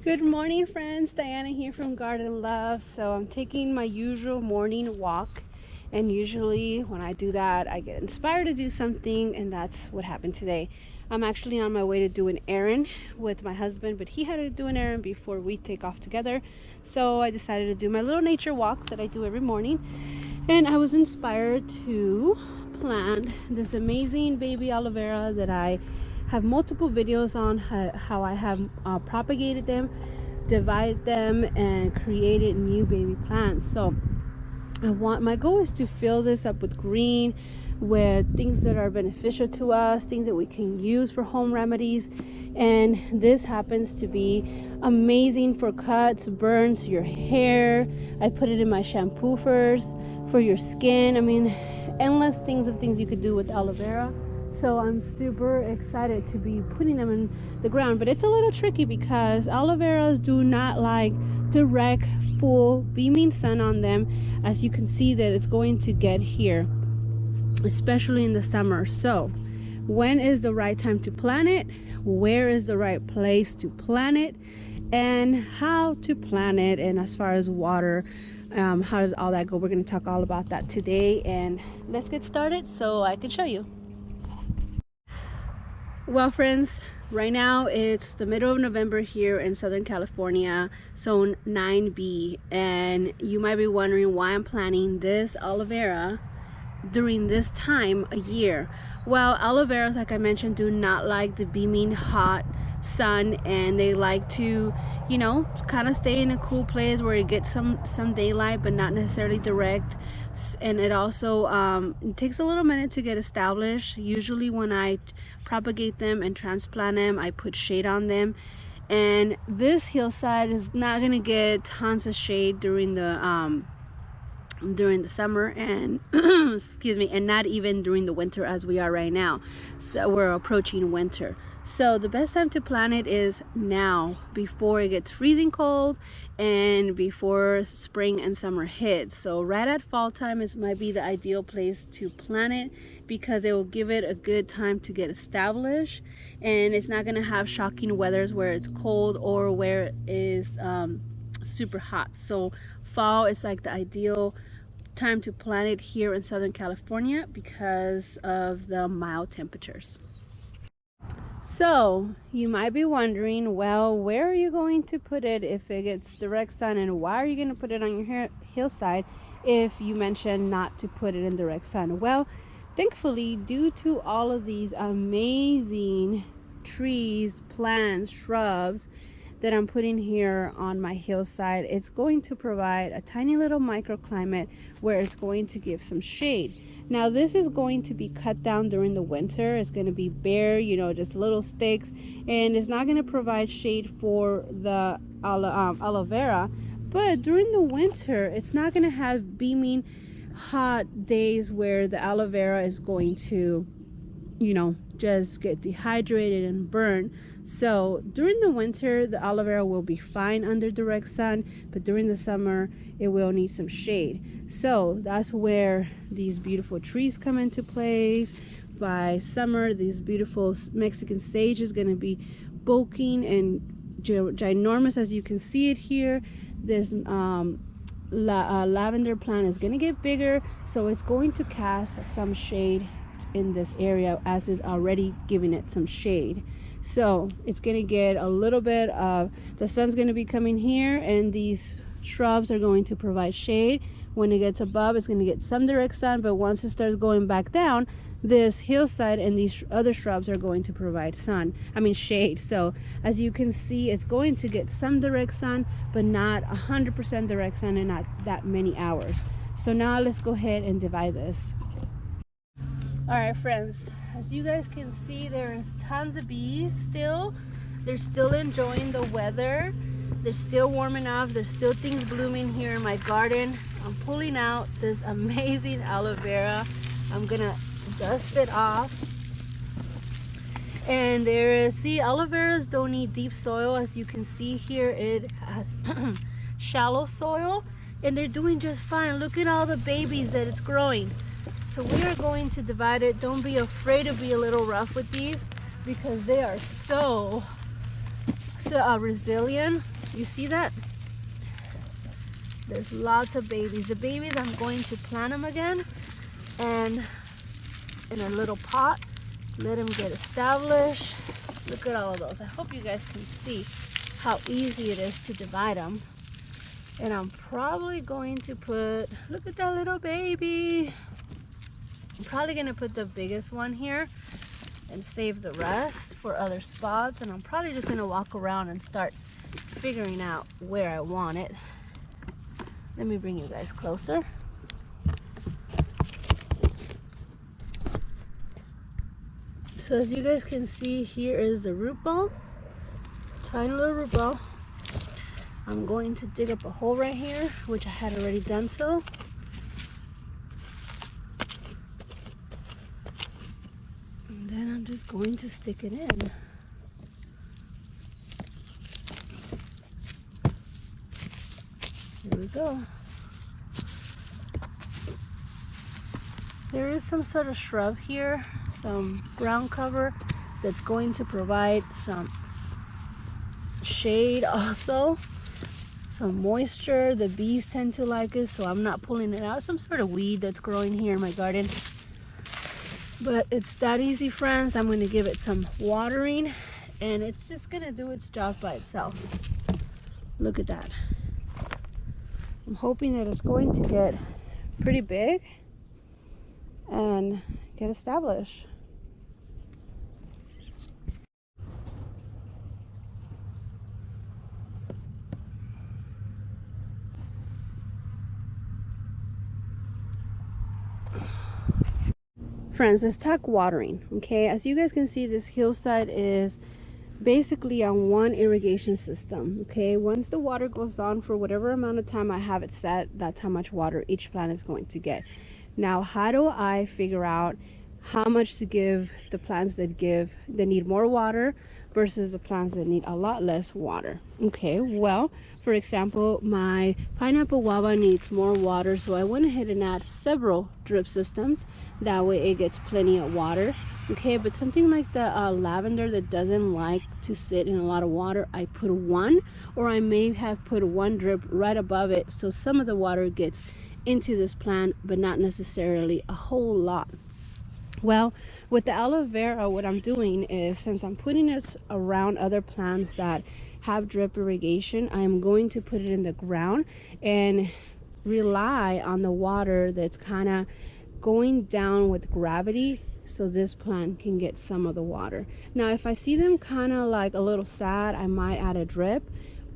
Good morning, friends. Diana here from Garden Love. So I'm taking my usual morning walk, and usually when I do that I get inspired to do something, and that's what happened today. I'm actually on my way to do an errand with my husband, but he had to do an errand before we take off together. So I decided to do my little nature walk that I do every morning, and I was inspired to plant this amazing baby aloe vera that I have multiple videos on how I have propagated them, divided them, and created new baby plants. So my goal is to fill this up with green, with things that are beneficial to us, things that we can use for home remedies. And this happens to be amazing for cuts, burns, your hair. I put it in my shampoo for your skin. I mean, endless things you could do with aloe vera. So I'm super excited to be putting them in the ground, but it's a little tricky because aloe veras do not like direct full beaming sun on them, as you can see that it's going to get here, especially in the summer. So when is the right time to plant it? Where is the right place to plant it? And how to plant it? And as far as water, how does all that go? We're going to talk all about that today, and let's get started so I can show you. Well, friends, right now it's the middle of November here in Southern California, zone 9B, and you might be wondering why I'm planting this aloe vera during this time a year. Well, aloe veras, like I mentioned, do not like the beaming hot sun, and they like to, you know, kind of stay in a cool place where it gets some daylight, but not necessarily direct. And it also it takes a little minute to get established. Usually when I propagate them and transplant them, I put shade on them, and this hillside is not gonna get tons of shade during the summer, and excuse me, and not even during the winter as we are right now. So we're approaching winter. So the best time to plant it is now, before it gets freezing cold and before spring and summer hits. So right at fall time might be the ideal place to plant it, because it will give it a good time to get established, and it's not going to have shocking weathers where it's cold or where it is super hot. So fall is like the ideal time to plant it here in Southern California because of the mild temperatures. So you might be wondering, well, where are you going to put it if it gets direct sun, and why are you going to put it on your hillside if you mentioned not to put it in direct sun? Well, thankfully, due to all of these amazing trees, plants, shrubs that I'm putting here on my hillside, it's going to provide a tiny little microclimate where it's going to give some shade. Now this is going to be cut down during the winter. It's going to be bare, you know, just little sticks, and it's not going to provide shade for the aloe vera. But during the winter, it's not going to have beaming hot days where the aloe vera is going to, you know, just get dehydrated and burn. So during the winter, the aloe vera will be fine under direct sun, but during the summer it will need some shade. So that's where these beautiful trees come into place. By summer, these beautiful Mexican sage is going to be bulking and ginormous, as you can see it here. This lavender plant is going to get bigger, so it's going to cast some shade in this area, as is already giving it some shade. So it's going to get a little bit of, the sun's going to be coming here, and these shrubs are going to provide shade. When it gets above, it's going to get some direct sun, but once it starts going back down, this hillside and these other shrubs are going to provide shade. So as you can see, it's going to get some direct sun, but not 100% direct sun, and not that many hours. So now let's go ahead and divide this. All right, friends, as you guys can see, there's tons of bees still. They're still enjoying the weather. They're still warm enough. There's still things blooming here in my garden. I'm pulling out this amazing aloe vera. I'm gonna dust it off. And there is, see, aloe veras don't need deep soil. As you can see here, it has shallow soil, and they're doing just fine. Look at all the babies that it's growing. So we are going to divide it. Don't be afraid to be a little rough with these, because they are so resilient. You see that? There's lots of babies. The babies, I'm going to plant them again and in a little pot, let them get established. Look at all of those. I hope you guys can see how easy it is to divide them. And I'm probably going to put, look at that little baby. I'm probably going to put the biggest one here and save the rest for other spots. And I'm probably just going to walk around and start figuring out where I want it. Let me bring you guys closer. So as you guys can see, here is the root ball. Tiny little root ball. I'm going to dig up a hole right here, which I had already done so. And then I'm just going to stick it in. Here we go. There is some sort of shrub here, some ground cover that's going to provide some shade also, some moisture. The bees tend to like it, so I'm not pulling it out. Some sort of weed that's growing here in my garden. But it's that easy, friends. I'm going to give it some watering and it's just going to do its job by itself. Look at that. I'm hoping that it's going to get pretty big and get established. Friends, let's talk watering. Okay, as you guys can see, this hillside is basically on one irrigation system. Okay, once the water goes on for whatever amount of time I have it set, that's how much water each plant is going to get. Now, how do I figure out how much to give the plants that need more water versus the plants that need a lot less water? Okay, well, for example, my pineapple guava needs more water, so I went ahead and add several drip systems. That way it gets plenty of water. Okay, but something like the lavender that doesn't like to sit in a lot of water, I put one, or I may have put one drip right above it, so some of the water gets into this plant, but not necessarily a whole lot. Well, with the aloe vera, what I'm doing is, since I'm putting this around other plants that have drip irrigation, I'm going to put it in the ground and rely on the water that's kind of going down with gravity, so this plant can get some of the water. Now, if I see them kind of like a little sad, I might add a drip,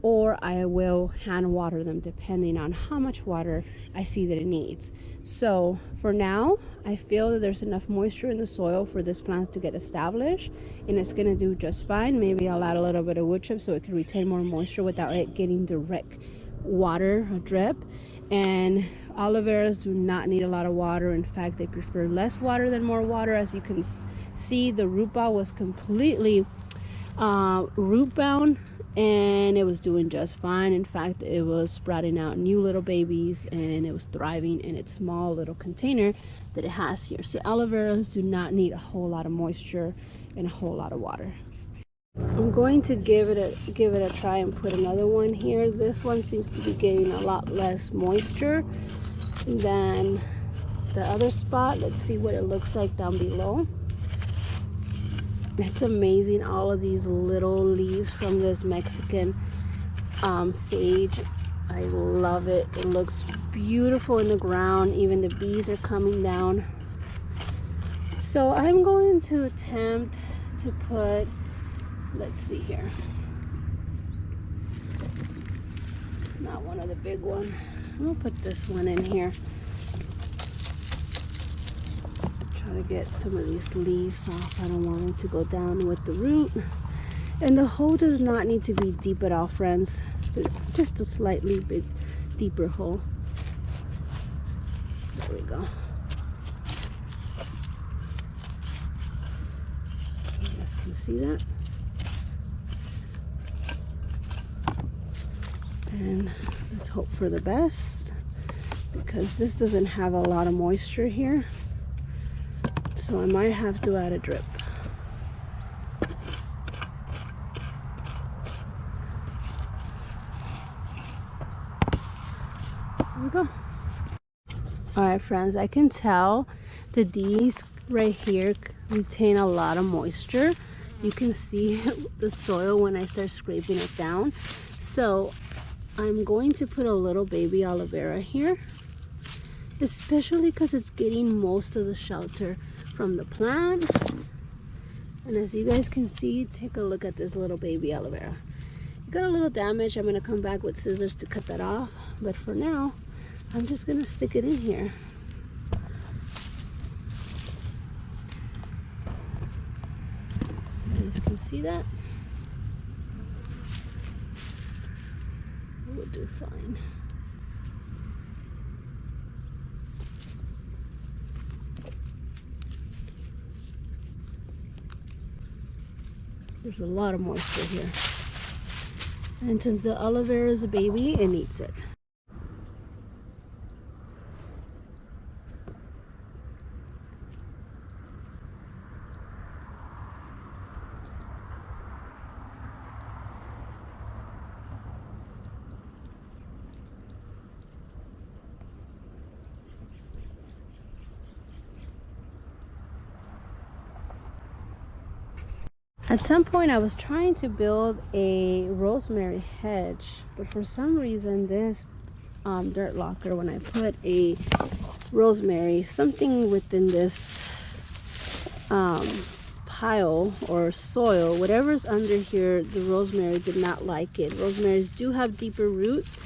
or I will hand water them depending on how much water I see that it needs. So for now, I feel that there's enough moisture in the soil for this plant to get established, and it's gonna do just fine. Maybe I'll add a little bit of wood chip so it can retain more moisture without it getting direct water or drip. And aloe veras do not need a lot of water. In fact, they prefer less water than more water. As you can see, the root ball was completely root bound, and it was doing just fine. In fact, it was sprouting out new little babies, and it was thriving in its small little container that it has here. So aloe veras do not need a whole lot of moisture and a whole lot of water. I'm going to give it a try and put another one here. This one seems to be getting a lot less moisture than the other spot. Let's see what it looks like down below. It's amazing, all of these little leaves from this Mexican sage. I love it. It looks beautiful in the ground. Even the bees are coming down. So I'm going to attempt to put, let's see here, not one of the big ones. I'll put this one in here. Try to get some of these leaves off. I don't want them to go down with the root. And the hole does not need to be deep at all, friends. Just a slightly deeper hole. There we go. You guys can see that. And let's hope for the best, because this doesn't have a lot of moisture here, so I might have to add a drip. we go. All right, friends, I can tell that these right here retain a lot of moisture. You can see the soil when I start scraping it down. So I'm going to put a little baby aloe vera here, especially because it's getting most of the shelter from the plant. And as you guys can see, take a look at this little baby aloe vera. It got a little damage. I'm going to come back with scissors to cut that off, but for now I'm just going to stick it in here. You guys can see that. We'll do fine. There's a lot of moisture here. And since the aloe vera is a baby, it needs it. At some point I was trying to build a rosemary hedge, but for some reason this dirt locker, when I put a rosemary, something within this pile or soil, whatever's under here, the rosemary did not like it. Rosemaries do have deeper roots,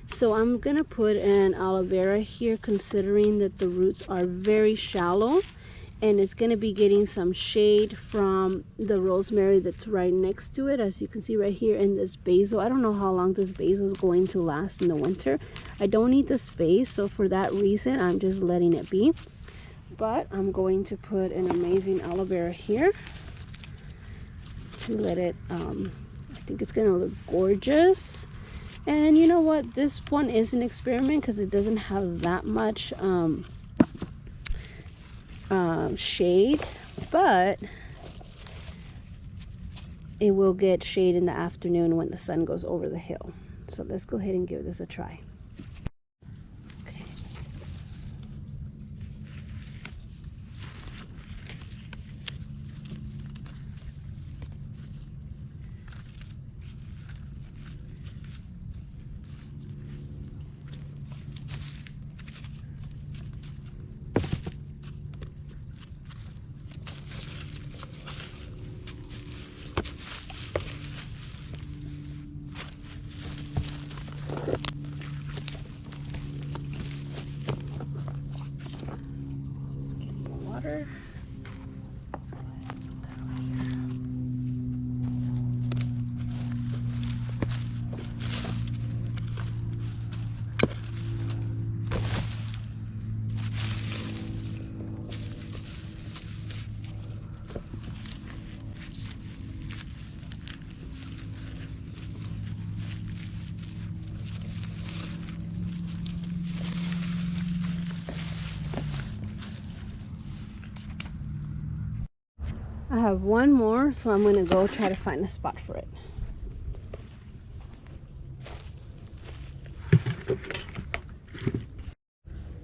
so I'm gonna put an aloe vera here, considering that the roots are very shallow. And it's going to be getting some shade from the rosemary that's right next to it. As you can see right here in this basil, I don't know how long this basil is going to last in the winter. I don't need the space, so for that reason I'm just letting it be. But I'm going to put an amazing aloe vera here to let it I think it's going to look gorgeous. And you know what, this one is an experiment because it doesn't have that much shade, but it will get shade in the afternoon when the sun goes over the hill. So let's go ahead and give this a try. Okay. Water. Let's go ahead and put that over here. I have one more, so I'm going to go try to find a spot for it.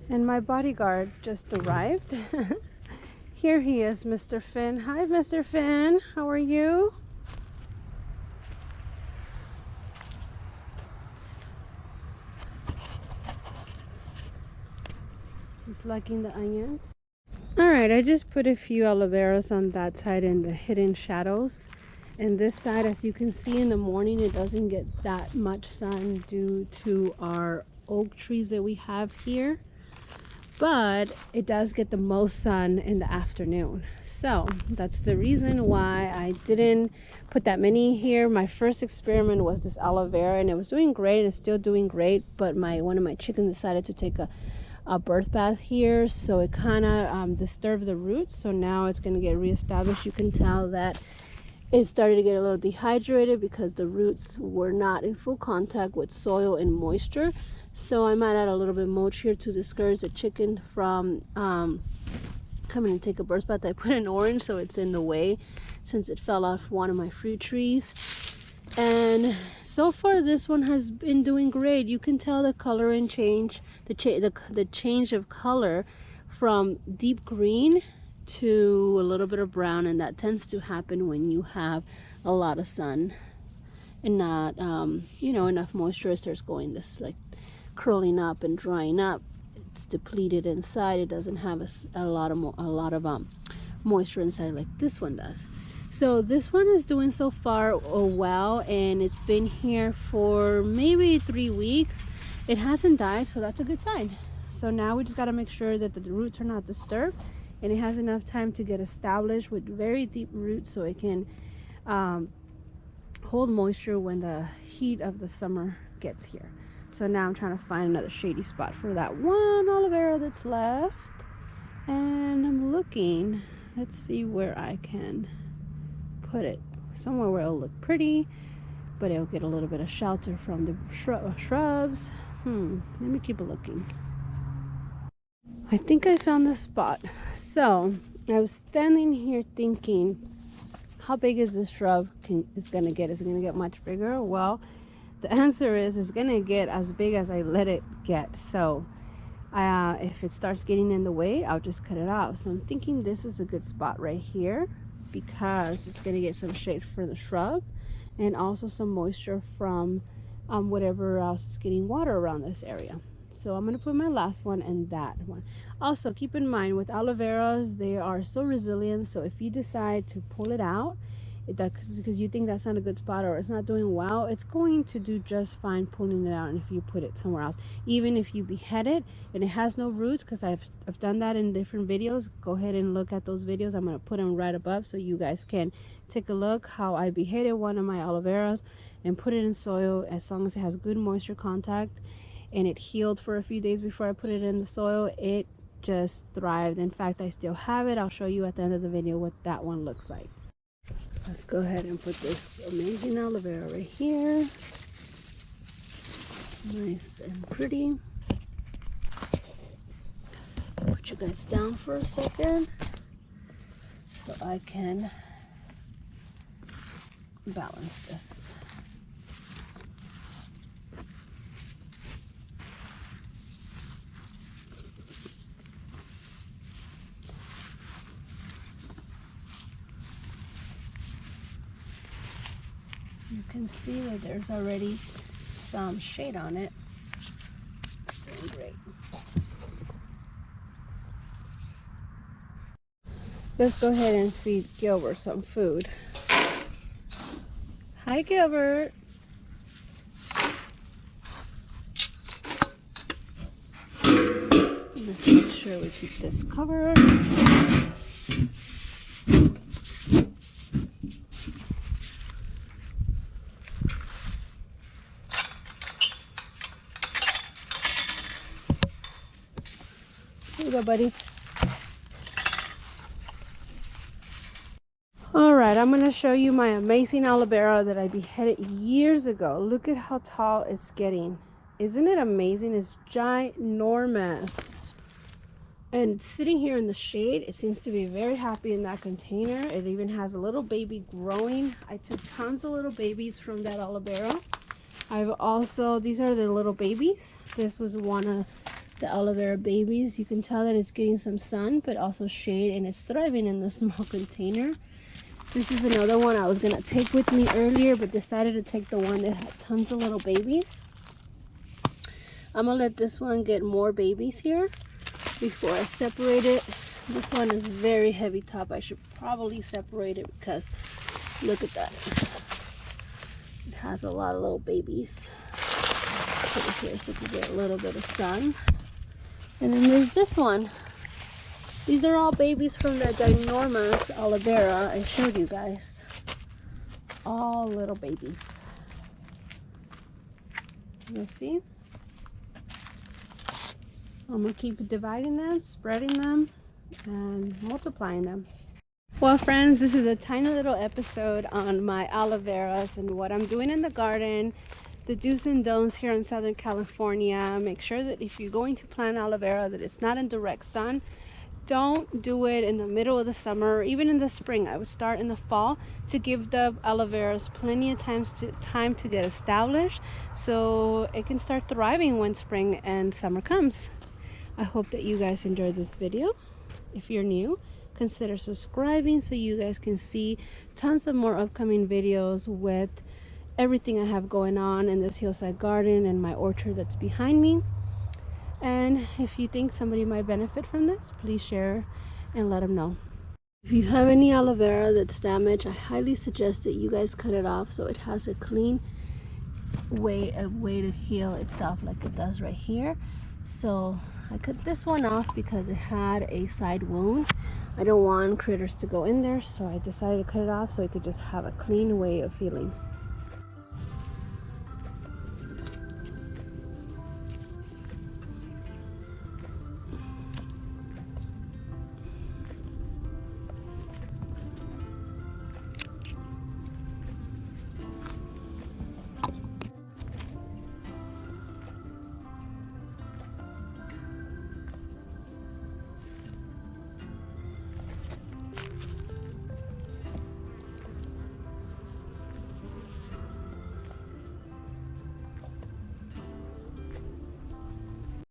And my bodyguard just arrived. Here he is, Mr. Finn. Hi, Mr. Finn. How are you? He's liking the onions. Alright, I just put a few aloe veras on that side in the hidden shadows. And this side, as you can see in the morning, it doesn't get that much sun due to our oak trees that we have here. But it does get the most sun in the afternoon. So that's the reason why I didn't put that many here. My first experiment was this aloe vera, and it was doing great, and it's still doing great. But one of my chickens decided to take a birth bath here, so it kind of disturbed the roots. So now it's going to get reestablished. You can tell that it started to get a little dehydrated because the roots were not in full contact with soil and moisture. So I might add a little bit of mulch here to discourage the chicken from coming and take a birth bath. I put an orange so it's in the way since it fell off one of my fruit trees. And So far this one has been doing great. You can tell the color and change, the change of color from deep green to a little bit of brown, and that tends to happen when you have a lot of sun and not you know, enough moisture. It starts going this like curling up and drying up. It's depleted inside. It doesn't have a lot of moisture inside like this one does. So this one is doing so far well, and it's been here for maybe 3 weeks. It hasn't died, so that's a good sign. So now we just got to make sure that the roots are not disturbed and it has enough time to get established with very deep roots so it can hold moisture when the heat of the summer gets here. So now I'm trying to find another shady spot for that one aloe vera that's left, and I'm looking. Let's see where I can put it, somewhere where it'll look pretty but it'll get a little bit of shelter from the shrubs. Let me keep looking. I think I found the spot. So I was standing here thinking, how big is this shrub is gonna get? Is it gonna get much bigger? Well, the answer is it's gonna get as big as I let it get. So if it starts getting in the way, I'll just cut it out. So I'm thinking this is a good spot right here, because it's going to get some shade for the shrub and also some moisture from whatever else is getting water around this area. So I'm going to put my last one in that one. Also keep in mind with aloe veras, they are so resilient, so if you decide to pull it out because you think that's not a good spot or it's not doing well, it's going to do just fine pulling it out. And if you put it somewhere else, even if you behead it and it has no roots, because I've done that in different videos, go ahead and look at those videos. I'm going to put them right above so you guys can take a look how I beheaded one of my aloe veras and put it in soil. As long as it has good moisture contact and it healed for a few days before I put it in the soil, it just thrived. In fact, I still have it. I'll show you at the end of the video what that one looks like. Let's go ahead and put this amazing aloe vera right here. Nice and pretty. Put you guys down for a second so I can balance this. You can see that there's already some shade on it. It's doing great. Let's go ahead and feed Gilbert some food. Hi, Gilbert. Let's make sure we keep this covered. Here you go, buddy. Alright, I'm going to show you my amazing aloe vera that I beheaded years ago. Look at how tall it's getting. Isn't it amazing? It's ginormous. And it's sitting here in the shade. It seems to be very happy in that container. It even has a little baby growing. I took tons of little babies from that aloe vera. I've also, these are the little babies. This was one of the aloe vera babies. You can tell that it's getting some sun but also shade, and it's thriving in the small container. This is another one I was gonna take with me earlier but decided to take the one that had tons of little babies. I'm gonna let this one get more babies here before I separate it. This one is very heavy top. I should probably separate it because look at that. It has a lot of little babies. Put it here so you can get a little bit of sun. And then there's this one. These are all babies from that ginormous aloe vera I showed you guys. All little babies. You see? I'm going to keep dividing them, spreading them, and multiplying them. Well, friends, this is a tiny little episode on my aloe veras and what I'm doing in the garden. The do's and don'ts here in Southern California. Make sure that if you're going to plant aloe vera that it's not in direct sun. don't do it in the middle of the summer or even in the spring. I would start in the fall to give the aloe veras plenty of time to get established, so it can start thriving when spring and summer comes. I hope that you guys enjoyed this video. If you're new, consider subscribing so you guys can see tons of more upcoming videos with everything I have going on in this hillside garden and my orchard that's behind me. And if you think somebody might benefit from this, please share and let them know. If you have any aloe vera that's damaged, I highly suggest that you guys cut it off so it has a clean way to heal itself, like it does right here. So I cut this one off because it had a side wound. I don't want critters to go in there, so I decided to cut it off so it could just have a clean way of healing.